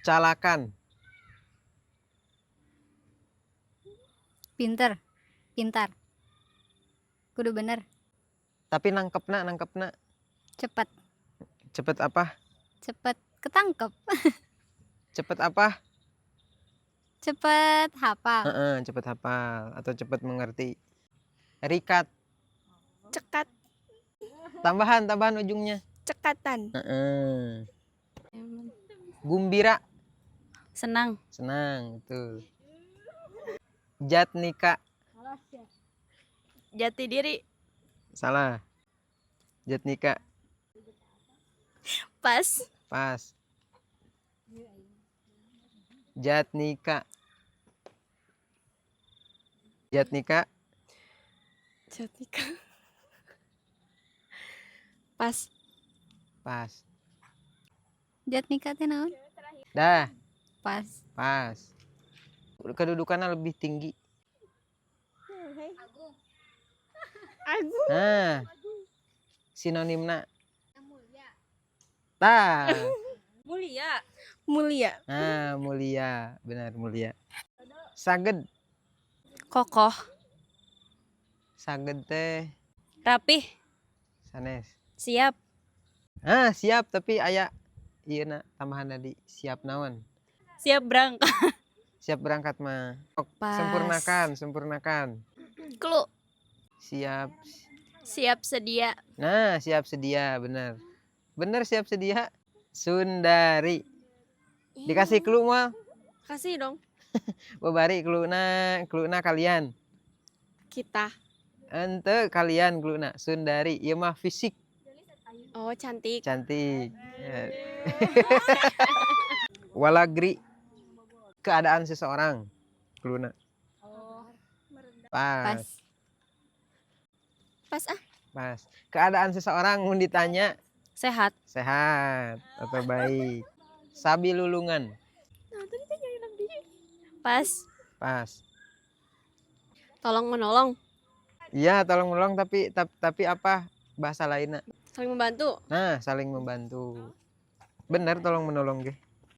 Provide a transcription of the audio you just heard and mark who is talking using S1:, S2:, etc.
S1: Calakan.
S2: Pinter. Pintar. Kudu bener.
S1: Tapi nangkepna.
S2: Cepet.
S1: Cepet apa?
S2: Cepet ketangkep.
S1: Cepet apa?
S2: Cepet hafal.
S1: Cepet hafal atau cepet mengerti. Rikat.
S3: Cekat.
S1: Tambahan ujungnya.
S3: Cekatan.
S1: Gumbira.
S2: Senang.
S1: Senang, betul. Jatnika.
S3: Jati diri.
S1: Salah. Jatnika.
S3: Pas.
S1: Pas. Jatnika. Jatnika.
S3: Jatika. Pas.
S1: Pas.
S2: Jatnika teh naon?
S1: Dah.
S2: Pas.
S1: Pas. Kedudukannya lebih tinggi.
S3: Agung.
S1: Nah. Sinonimna. Tah.
S3: Mulia. Mulia.
S1: Nah, mulia. Benar, mulia. Saged.
S3: Kokoh.
S1: Saged teh
S3: Rapih.
S1: sanes.
S3: Siap.
S1: Siap tapi aya ieu tambahan tadi siap naon?
S3: Siap berangkat.
S1: Siap berangkat mah.
S3: Pas.
S1: Sempurnakan.
S3: Klu.
S1: Siap.
S3: Siap sedia.
S1: Nah, siap sedia, benar. Benar siap sedia. Sundari. Dikasih clue mah.
S3: Kasih dong.
S1: Babari cluena kalian.
S3: Kita.
S1: Ente kalian cluena Sundari. Ieu mah fisik.
S3: Oh, cantik.
S1: Cantik. Ya. Walagri. Keadaan seseorang. Cluena. Pas.
S3: Pas ah.
S1: Pas. Keadaan seseorang mun ditanya
S3: Sehat.
S1: sehat atau baik. Sabi lulungan.
S3: Pas.
S1: Pas.
S3: Tolong menolong.
S1: Iya, tolong menolong tapi apa bahasa lainnya?
S3: Saling membantu.
S1: Nah, saling membantu. Bener tolong menolong ge.